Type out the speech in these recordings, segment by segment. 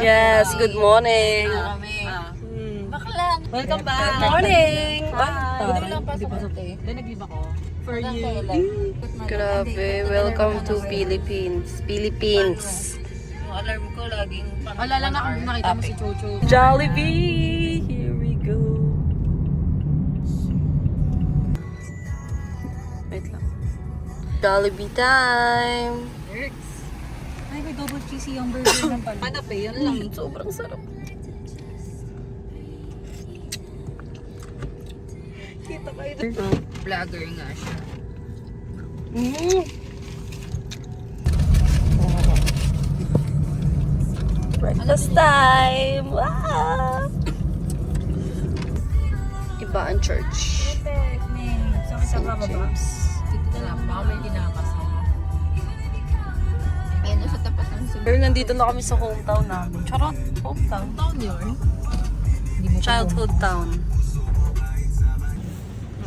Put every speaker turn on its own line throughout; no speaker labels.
Yes, good morning.
Welcome back.
Good morning.
Hindi lang pasok ate. Then nag-leave ako. For you.
Grabe, welcome to Philippines. Philippines.
Yung alarm ko laging wala lang nakita mo si Chocho.
Jollibee! Here we go. Wait lang. Jollibee time!
Works. Ay, may double cheesy yung burger ng pala. Ano pa yun lang.
Sobrang sarap. Kita kayo doon.
Vlogger nga siya.
Breakfast time! Wow! Iba ang church.
Perfect, May. Saan
St.
ka ba?
James.
Dito na lang. Baka may kinakasama. Ayun, nasa tapat ng
Pero nandito na kami sa hometown namin. Charot! Hometown.
town yun.
Childhood town.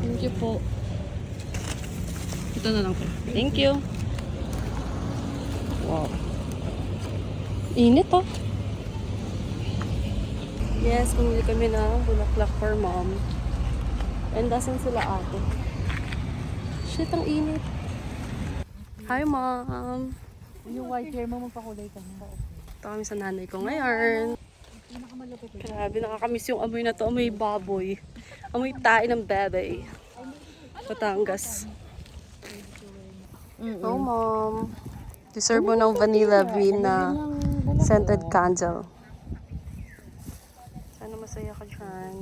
Thank you po. Ito na lang po. Thank you. Wow. Init oh. Yes, bumili kami ng bulaklak for mom. And asan sila ate? Shit, ang init. Hi mom.
Yung white hair mo, magpakulay ka na.
Ito kami sa nanay ko ngayon. Grabe, nakakamiss yung amoy na to. Amoy baboy. Amoy tae ng bebe. Batangas. Oh, mom. Deserve mo ng vanilla bean na scented candle. Sana masaya ka dyan.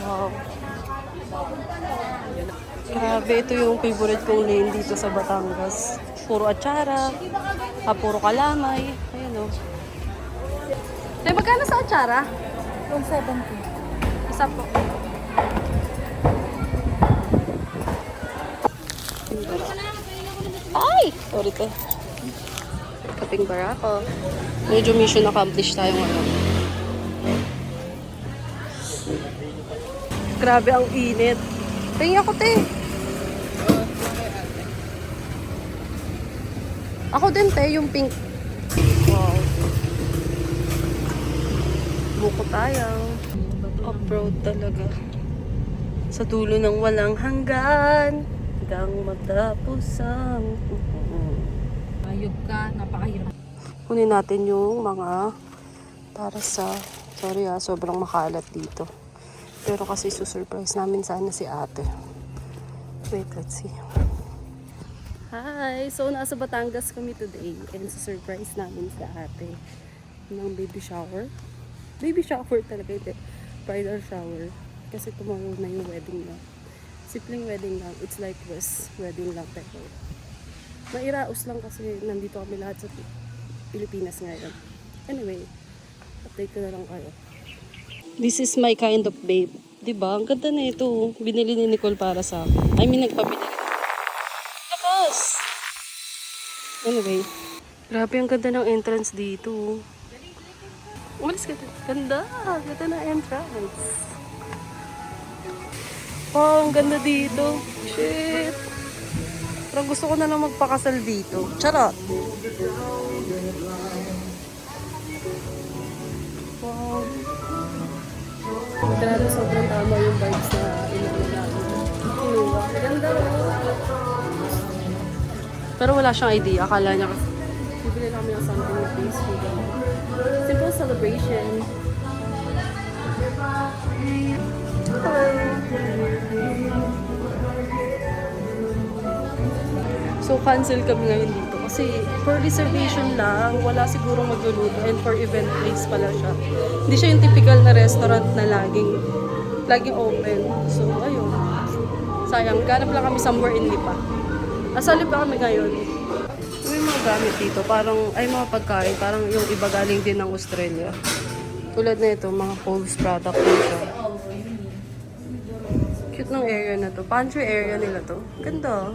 Wow. Grabe, ito yung favorite kong lane dito sa Batangas. Puro atsara. Puro kalamay. Ayan o. Tay, magkano sa atsara?
170.
Isa po. Ay! Sorry to. Kaping barako. Medyo mission accomplished tayo ngayon. Grabe ang init. Tingin ako, te. Ako din, te. Yung pink. Wow. Buko tayo. Off-road talaga. Sa dulo ng walang hanggan. Hanggang matapos ang...
Ayog ka, napakahirap.
Kunin natin yung mga para sa... Sorry sobrang makalat dito. Pero kasi susurprise namin sana si ate. Wait, let's see. Hi! So, nasa Batangas kami today. And susurprise namin si ate ng baby shower. Baby shower talaga, hindi. Bridal shower. Kasi tomorrow na yung wedding na. Simpleng wedding lang. It's like this. Wedding lang. Pero mairaos lang kasi nandito kami lahat sa Pilipinas ngayon. Anyway, update ko na lang kayo. This is my kind of babe. Diba? Ang ganda na ito. Binili ni Nicole para sa akin. I mean, nagpabili. Tapos! Anyway. Grabe, ang ganda ng entrance dito. Umalis ka dito. Ganda. Ganda ng entrance. Oh, ang ganda dito. Shit. Parang gusto ko na lang magpakasal dito. Charot. Wow. Grabe, sobrang tama yung vibes na inano namin. Kinuha. Ganda oh. Pero wala siyang idea. Akala niya kasi bibili namin ng something with peaceful. Simple celebration. So, cancel kami ngayon dito. Kasi, for reservation lang, wala sigurong magluluto. And for event place pala siya. Hindi siya yung typical na restaurant na laging open. So, ayun. Sayang, ganap lang kami somewhere in Lipa. Asa Lipa kami ngayon. May mga gamit dito. Parang, ay mga pagkain. Parang yung iba galing din ng Australia. Tulad na ito, mga Coles product din siya. Cute ng area na to. Pantry area nila to. Ganda.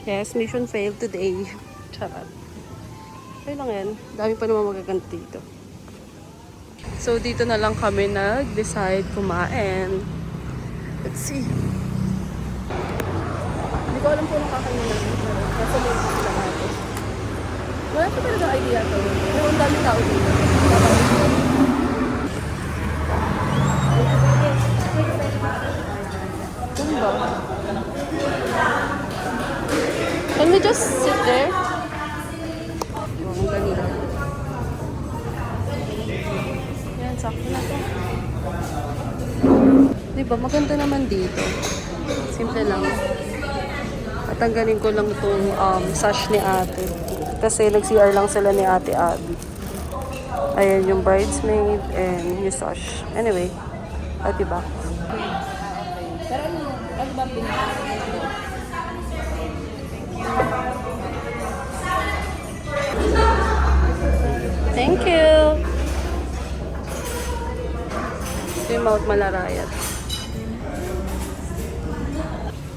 Yes, mission failed today. Charot. Okay lang yan. Dami pa naman magaganto dito. So, dito na lang kami nag-decide kumain. Let's see. Hindi ko alam kung nakakain namin. Nasa loob sila natin. Wala ko talaga idea to. Pero ang dami tao dito. Ano ba? Can we just sit there? Oh, ang ganda. Yan, sakto na to. Diba, maganda naman dito. Simple lang. Tatanggalin ko lang itong sash ni ate. Kasi nag-CR lang sila ni ate Abby. Ayan yung bridesmaid and yung sash. Anyway, diba?
Pero ano ba
Thank you! Ito yung Mount Malarayat.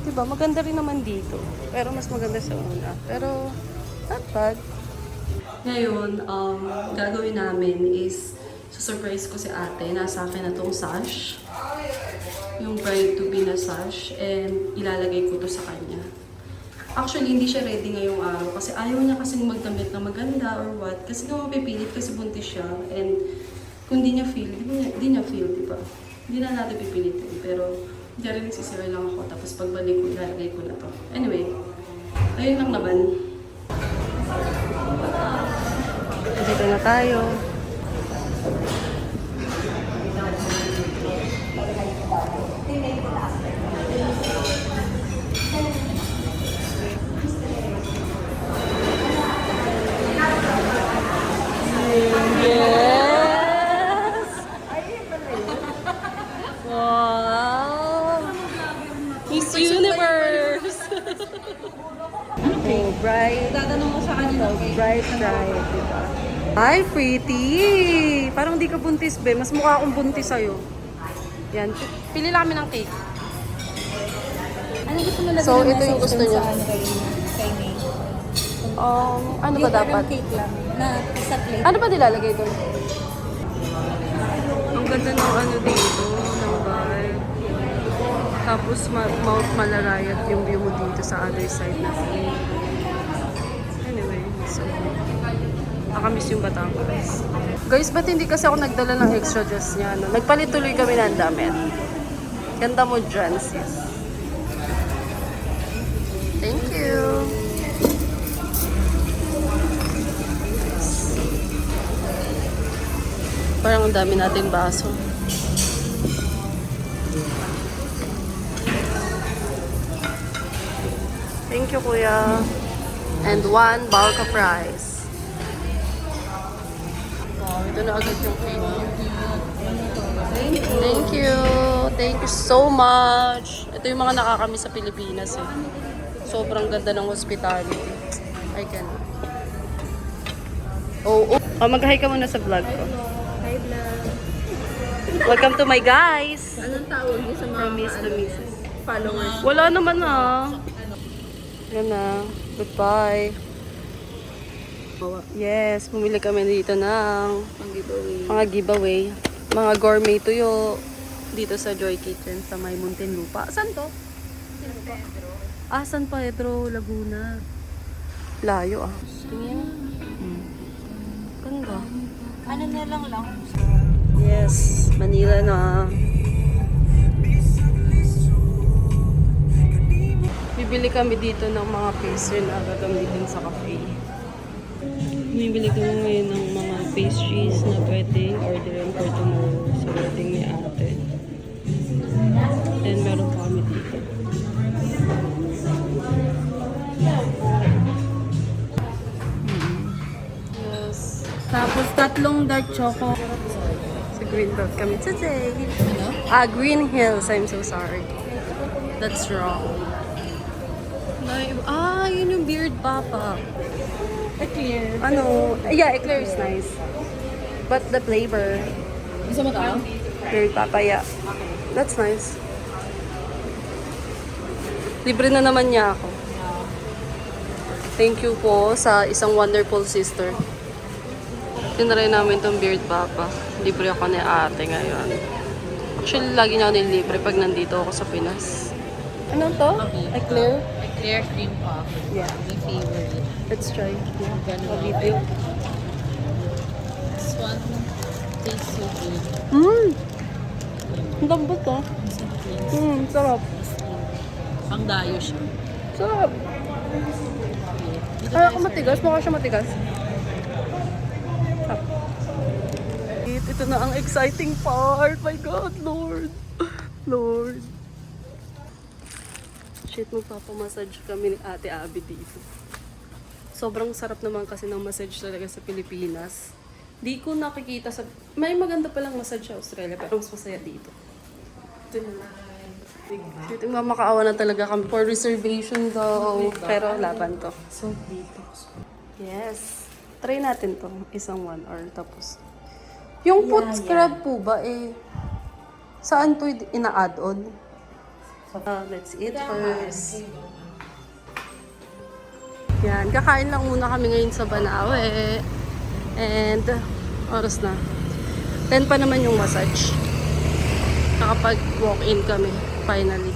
Diba, maganda rin naman dito. Pero mas maganda sa una. Pero, not bad. Ngayon, gagawin namin is surprise ko si ate. Nasa akin na tong sash. Yung bride-to-be na sash. And ilalagay ko to sa kanya. Actually, hindi siya ready ngayong araw. Kasi ayaw niya kasing magdamit na maganda or what. Kasi nga mapipilit kasi buntis siya. And kung di niya feel, di niya feel, diba? Hindi na natin pipilitin. Pero, hindi rin nagsisira lang ako. Tapos pagbalik ko, ilalagay ko na to. Anyway, ayun lang naman. Dito na tayo. Yes! Wow! Miss Universe! Oh, bright.
Tatanong mo sa kanya ng
Bright, diba? Hi, pretty! Parang di ka buntis, be. Mas mukha akong buntis sa'yo. Yan. Pili lang kami ng cake.
Ano gusto mo lagyan
So,
ng
ito yung
message
gusto
dun
niya.
sa ano kay May?
Ano ba dapat?
Cake lang na sa plate.
Ano ba nilalagay doon? Ang ganda ng ano dito, ng vibe. Tapos Mount Malarayat yung view mo dito sa other side na. Anyway, so nakamiss yung Batangas. Guys, ba't hindi kasi ako nagdala ng extra dress niya? No? Nagpalit tuloy kami ng damit. Ganda mo dyan, sis. Thank you. Parang ang dami natin baso. Thank you, kuya. And one bulk of rice. Wow, ito na agad yung cake. Thank you. Thank you so much. Ito yung mga nakakamiss sa Pilipinas eh. Sobrang ganda ng hospitality. I cannot. Mag-hi ka muna sa vlog ko.
Hi, vlog.
Welcome to my guys.
Anong tawag niyo sa mga
From Miss to Mrs.
followers?
Wala naman Yan na. Goodbye. Yes, bumili kami dito ng
Ang giveaway.
mga giveaway. Mga gourmet tuyo dito sa Joy Kitchen sa may Muntinlupa. Saan to? San Pedro, Laguna. Layo Tingin. Ganda.
Ano na lang?
Yes, Manila na. Bibili kami dito ng mga pastry na gagamitin sa cafe. Bibili kami ngayon ng mga pastries na pwedeng orderin for tomorrow sa wedding ni ate. And meron pa kami dito. Yes.
Tapos 3 dark choco.
Sa Green Belt kami today. Green Hills. I'm so sorry. That's wrong. Yun yung beard papa.
Clear.
Yeah, eclair is nice. But the flavor,
Gusto mo ito?
beard papa, yeah. That's nice. Libre na naman niya ako. Thank you po sa isang wonderful sister. Tinry namin tong beard papa. Libre ako ni ate ngayon. Actually, lagi niya ako nilibre pag nandito ako sa Pinas. Ano to? Eclair?
Clear cream puff.
Yeah.
My favorite.
Let's try.
Ganun.
A video.
This one tastes so good.
Ang lambot to. Sarap.
Pang dayo siya.
Sarap.
Dito
Kaya
tayo,
ako
sir.
matigas. Mukha siya matigas. Sarap. Ito na ang exciting part. My God, Lord. Lord. Shit, magpapamassage kami ni Ate Abby dito. Sobrang sarap naman kasi ng massage talaga sa Pilipinas. Di ko nakikita sa... May maganda palang massage sa Australia, pero mas masaya dito. Ito na. Dito makakaawa na talaga kami for reservation daw. Pero laban to.
So dito.
Yes. Try natin to. Isang 1 hour. Tapos, yung foot scrub po ba eh, saan to ina-add-on? Let's eat first. Yan, kakain lang muna kami ngayon sa Banawe. And, oras na. 10 pa naman yung massage. Nakapag-walk-in kami, finally.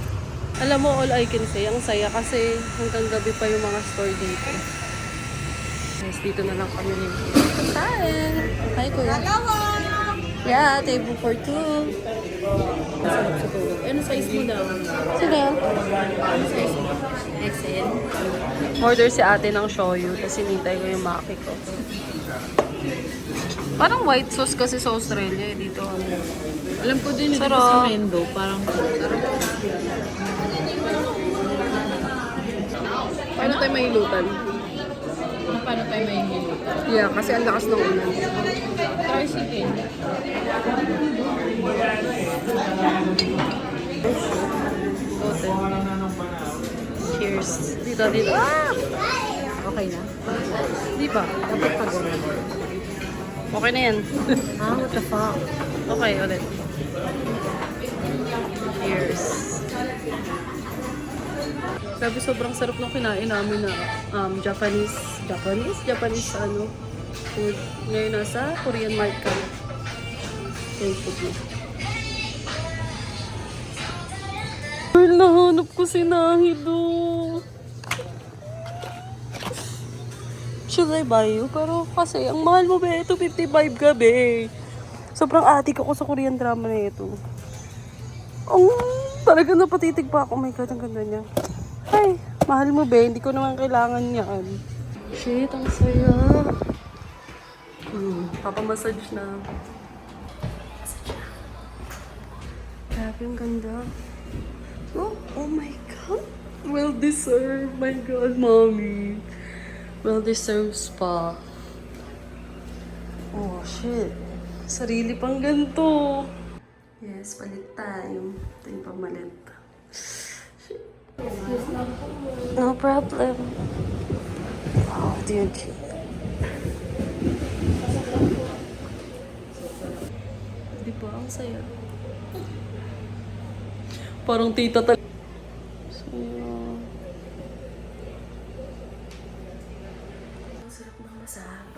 Alam mo, all I can say, ang saya kasi hanggang gabi pa yung mga store dito. Yes, dito na lang kami. Kain! Hi, kuya. Yeah, table for 2. Masarap sa tulog. Ano size mo daw? Sige. Ano size mo? XL. Order si ate ng shoyu, tapos hinintay ko yung maki ko. Parang white sauce kasi sa Australia, dito.
Alam ko din dito
Sarap.
sa Mendo, parang
Paano tayo mahilutan?
paano tayo may hilutan?
Yeah, kasi ang lakas ng ulan.
Try chicken.
Cheers. Dito, dito. Ah!
Okay na?
Di ba?
Dapat pa ganun.
Okay na yan.
What the fuck?
Okay, ulit. Cheers. Sabi sobrang sarap ng kinain namin na Japanese ano, food. Ngayon nasa Korean market. Thank you. Girl, nahanap ko si Nahido. Should I buy you? Pero kasi, ang mahal mo ba ito? 55 gabi. Sobrang adik ako sa Korean drama na ito. Talaga napatitig pa ako. Oh my God, ang ganda niya. Ay, mahal mo ba? Hindi ko naman kailangan yan. Shit, ang saya. Papamassage na. Massage na. Grabe, ang ganda. Oh my God. Well deserved. My God, mommy. Well deserved spa. Oh, shit. Sarili pang ganito. Yes, palit tayo. Ito yung pamalit. Shit. No problem. Oh, dude. Di ba? Ang saya. Parang tita talaga. Saya. Ang sarap ng masahe.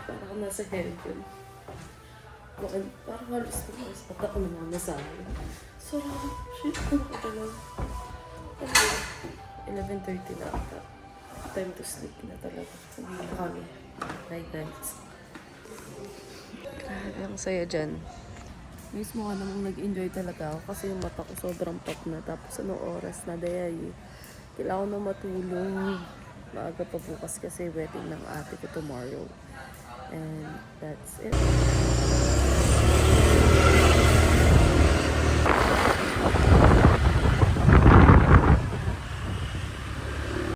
Parang nasa heaven. Parang halos na first pag ako namamasahe. Sarap. Shit. Ano ka talaga? 11:30 na ata. Time to sleep na talaga. Sabi na kami. Night nights. Grabe ang saya dyan. Mismo nga namang nag-enjoy talaga ako kasi yung mata ko sobrang pop na. Tapos anong oras na dayay. Kailangan na matulog. Maaga pa bukas kasi wedding ng ate ko tomorrow. And that's it.